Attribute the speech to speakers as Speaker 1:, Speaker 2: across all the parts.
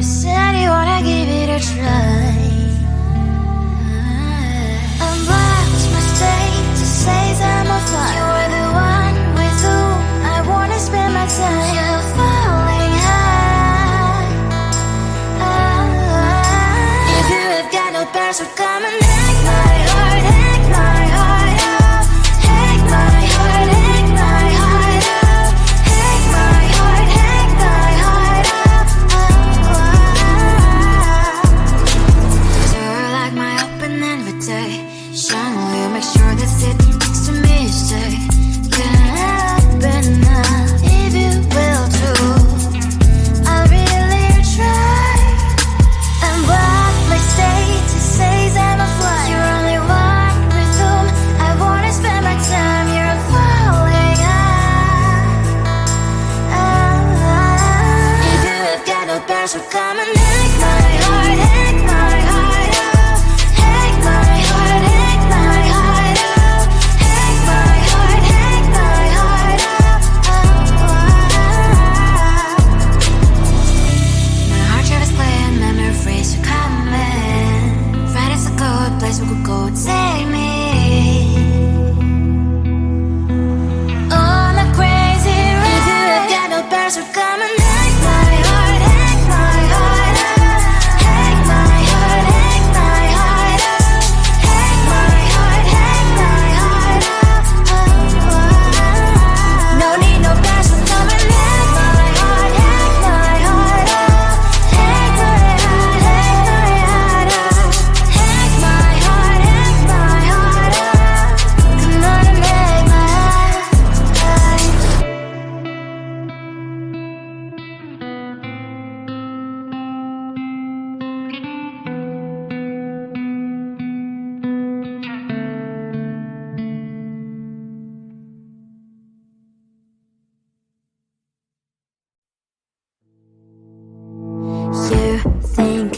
Speaker 1: said you wanna give it a try. Unblocked my state to say I'm a fly. You were the one with whom I wanna spend my time. You're falling high. If you have got no parents, so come and hack my heart, hack my heart up, hack my heart, hack my heart up, hack my heart, hack my heart up. You're like my open invitation. Will you make sure that sitting next to me stay? Can happen now if you will too. I'll really try. And what my state to say I'm a fly. You're only one with whom I wanna spend my time. You're falling high. If you have got no parents, so come and hack my heart, hack my heart up, hack my heart, hack my heart up, hack my heart, hack my heart up. My heart travels playing memory freeze, so come in. Friday's a good place we could go, take me. On a crazy ride. If you have got no parents, so come and hack my heart, hack my heart up, hack my heart, hack my heart up, hack my heart, hack my heart up. No need no parents, so come and hack my heart, hack my heart up, hack my heart, hack my heart up, hack my heart, hack my heart up. Come on and make my heart. You think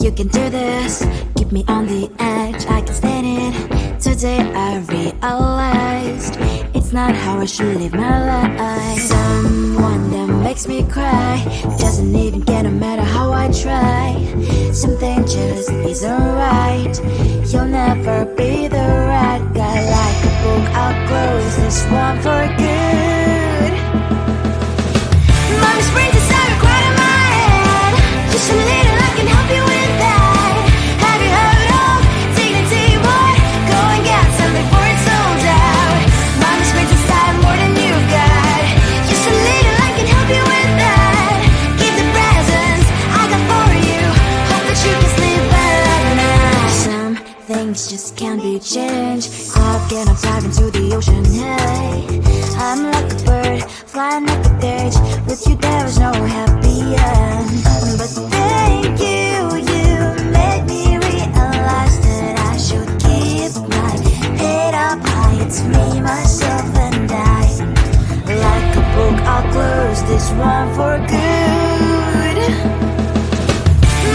Speaker 1: you can do this? Keep me on the edge, I can stand it. Today I realized it's not how I should live my life. Someone that makes me cry doesn't even care no matter how I try. Something just isn't right. You'll never be the right guy. Like a book, I'll close this one for good. Mommy's brains inside are quite in my head. Just a little, I can help you with that. Have you heard of dignity, boy? Go and get some before it's sold out. Mommy's brains inside more than you've got. Just a little, I can help you with that. Keep the presents I got for you. Hope that you can sleep well at night. Some things just can't be changed. I'll get on dive into the ocean, hey. I'm like a bird, flying like a cage. With you there is no happy end. But thank you, you made me realize that I should keep my head up high. It's me, myself and I. Like a book, I'll close this one for good.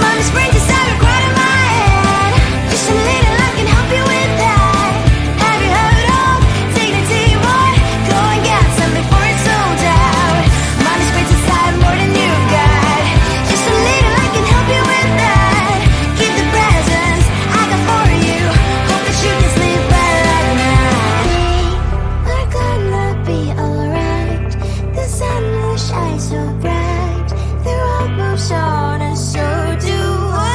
Speaker 1: Mommy's brains inside are quite in my head. Just a little, I can help you with that. Have you heard of dignity, boy? Go and get some before it's sold out. Mommy's brains inside more than you've got. Just a little, I can help you with that. Keep the presents I got for you. Hope that you can sleep well at night. We're gonna be alright. The sun will shine so bright. The road moves on and so do I.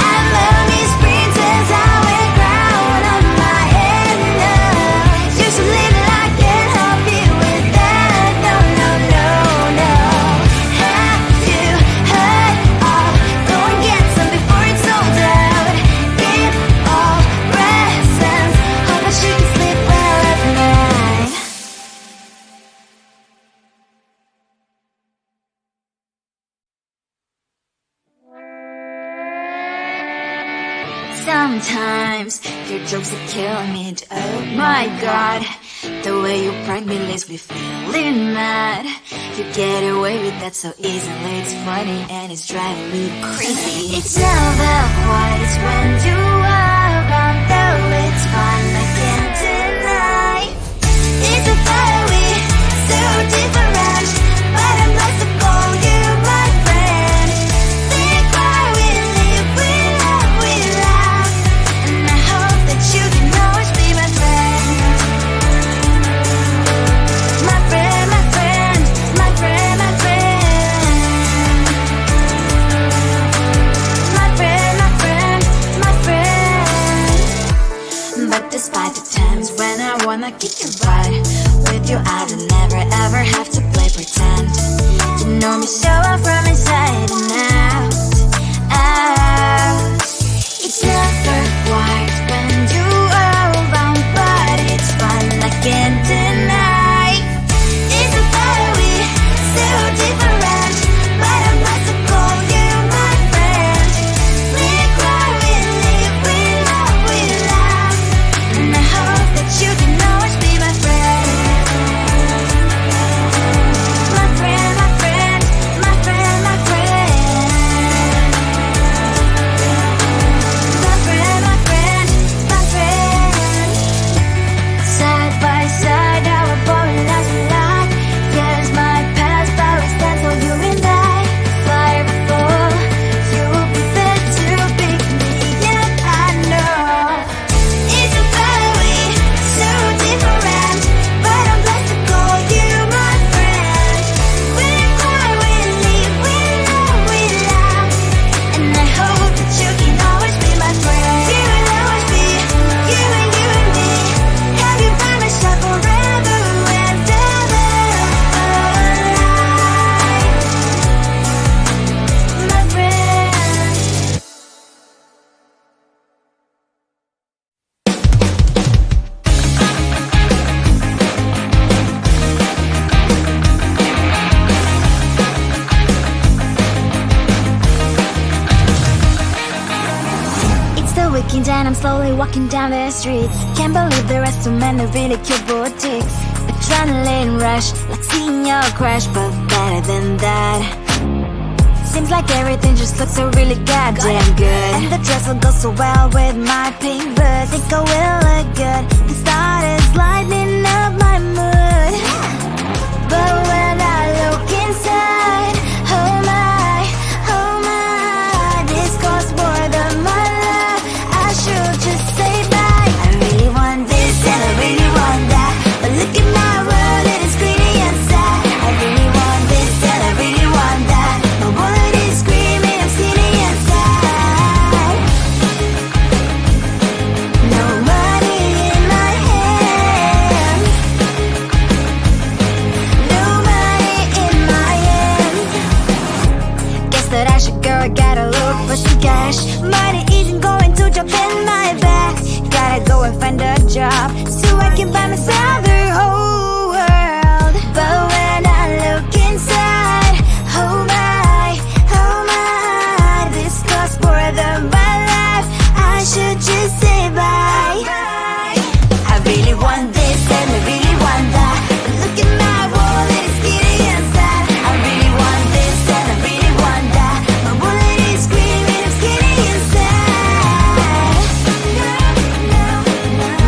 Speaker 1: And mommy's princess, I wear crown on my head now. Just a little, I can help you with that. No, no, no, no. Have you heard of? Go and get some before it's sold out. Give all presents. Hope that you can sleep well at night. Sometimes your jokes are killing me. Oh my god, the way you prank me leaves me feeling mad. You get away with that so easily. It's funny and it's driving me crazy. It's never quiet, it's when you are around. Though it's fun, I can't deny. It's a fire we so different, but I must have called you my friend. kick your butt. With you I don't never ever have to play pretend. You know me so well from inside and out, out. It's never quiet when you are around, but it's fun, I can't deny. It's a better we, so different, but I'm blessed to call you my friend. We cry, we live, we love, we laugh, and I hope that you can always be my friend. My friend, my friend, my friend, my friend. My friend, my friend, my friend. Side by side, our body as we lie. Yes, my past always stands for you and I. Fire before you will be there to pick me up, I know. It's a better way, so different, but I'm blessed to call you my friend. We cry, we live, we love, we laugh, and I hope that you can always be my friend. You will always be, you and me. Have you by my side forever and ever. My friend. It's the weekend and I'm slowly walking down the streets. Can't believe there are so many really cute boutiques. Adrenaline rush, like seeing your crush, but better than that. Seems like everything just looks so really goddamn good, and the dress will go so well with my pink boots. Think I will look good, the start is lighting up my mood. But when I look inside, oh my, this costs more than my love. I should just say bye. I really want this and I really want that, but look at my world, it is greedy and sad. I really want this and I really want that, my wallet is screaming, I'm skinny and sad. No money in my hand, no money in my hand. Guess that I should go, I gotta look for some cash. Money isn't going to drop in my bag. Gotta go and find a job so I can buy myself the whole world. But when I look inside, oh my, this costs more than my life. I should just say bye. I really want this and I really want that, but look at my wallet, it's skinny and sad. I really want this and I really want that, my wallet is screaming, I'm skinny and sad.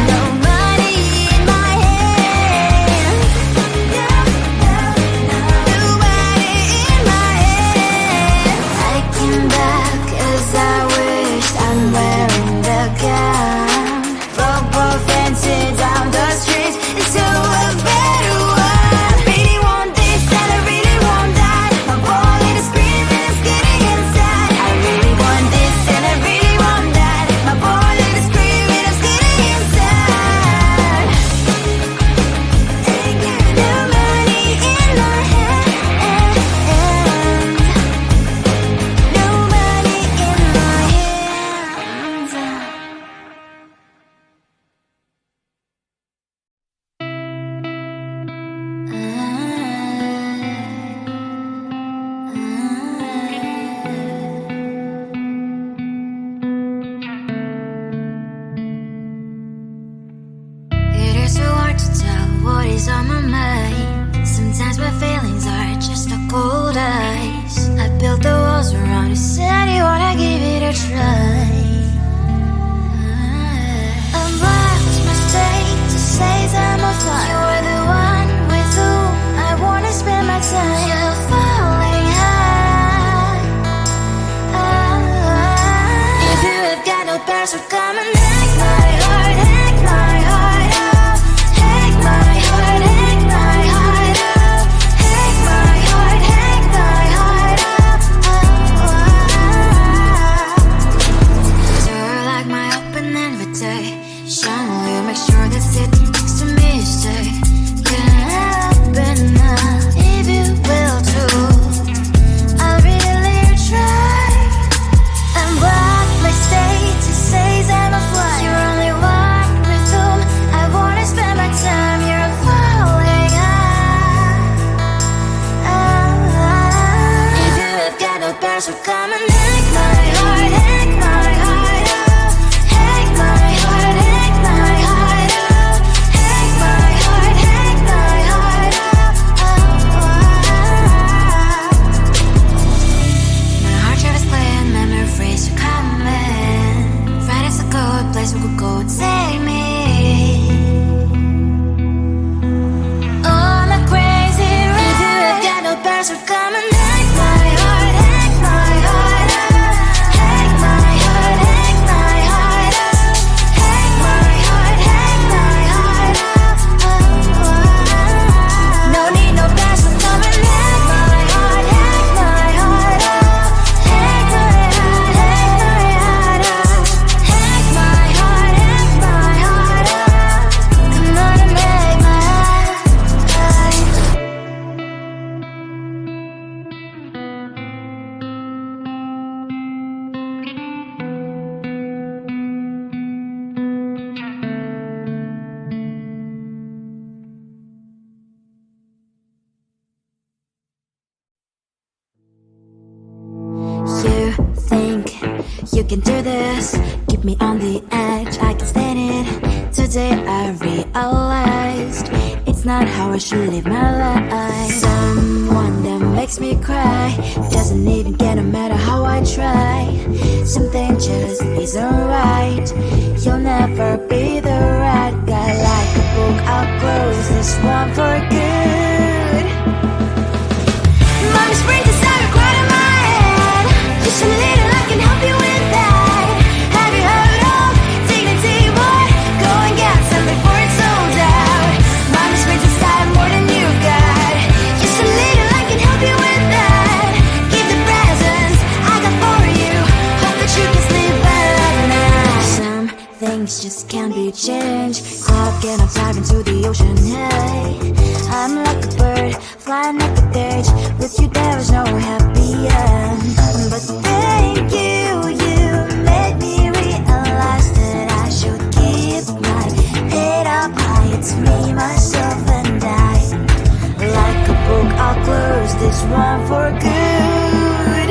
Speaker 1: No money in my hand, no money in my hand. I came back 'cause I wished I'm wearing the gown. Robo fancy down the street into a better one. I really want this and I really want that, my wallet is screaming, it's getting inside. I really want this and I really want that, my wallet is screaming, it's getting inside. No money in my hand, no money in my hand. It is so hard to tell what is on my mind. Sometimes my feelings are just a cold ice. I built the walls around you, said you wanna give it a try. I'm left mistake to say that more time. You're the one with whom I wanna spend my time. You're falling high. If you have got no parents, so come and hack my heart, hack my heart up, hack my heart, hack my heart up, hack my heart, hack my heart up. You can do this, keep me on the edge, I can stand it. Today I realized it's not how I should live my life. Someone that makes me cry doesn't even get no matter how I try. Something just isn't right. You'll never be the right guy. Like a book, I'll close this one for good. Mommy sprinkles are required in my head. Just a little, I can help you with that. Have you heard of dignity, boy? Go and get some before it's sold out. Mommy sprinkles time more than you've got. Just a little, I can help you with that. Keep the presents I got for you. Hope that you can sleep better at night. Some things just can't be changed. Cloud and I'm diving to the ocean, hey. I'm like a bird, flying up a cage. With you there is no happy end. But thank you, you made me realize that I should keep my head up high. It's me, myself and I. Like a book, I'll close this one for good.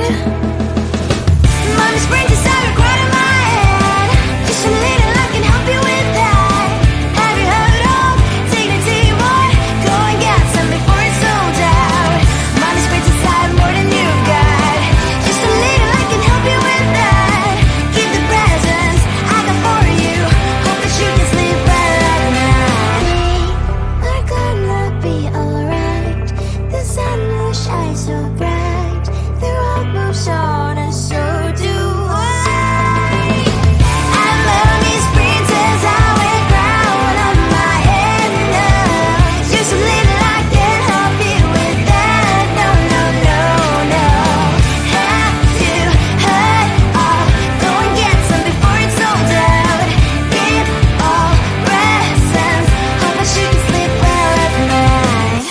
Speaker 1: Mommy sprinkles are required in my head. Just a little, I can help you with that. Have you heard of dignity, boy? Go and get some before it's sold out. Mommy sprinkles time more than you've got. Just a little, I can help you with that. Keep the presents I got for you. Hope that you can sleep better at night. We're gonna be alright. The sun will shine so bright. The road moves on and so do I. I love these princess, I wear crown on my head now. Just a little, I can help you with that. No, no, no, no. Have you heard of? Go and get some before it's sold out. Keep all presents. Hope that you can sleep well at night.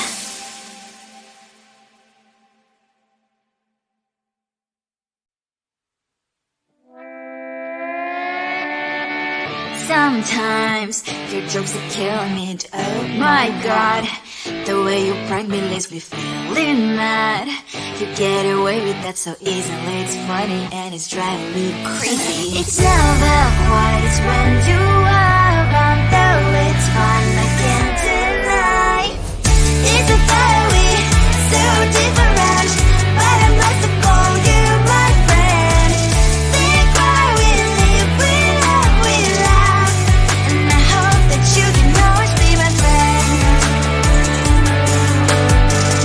Speaker 1: Sometimes your jokes are killing me. Oh my god, the way you prank me leaves me feeling mad. You get away with that so easily. It's funny and it's driving me crazy. It's never quite as when you are around, though it's fun, I can't deny. It's a fire we so different, but I must have called you my friend. Think why we live, we love, we laugh, and I hope that you can always be my friend.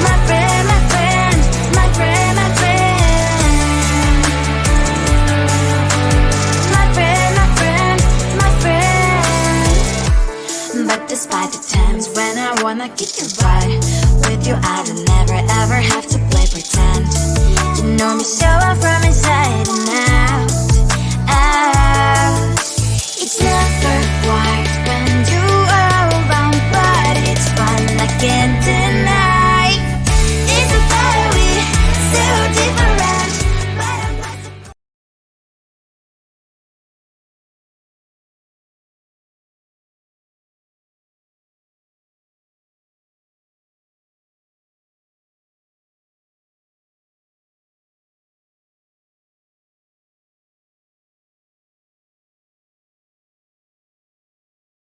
Speaker 1: My friend, my friend, my friend, my friend. My friend, my friend, my friend. But despite the times when I wanna kick your butt, with you I don't never ever have to play pretend. You know me so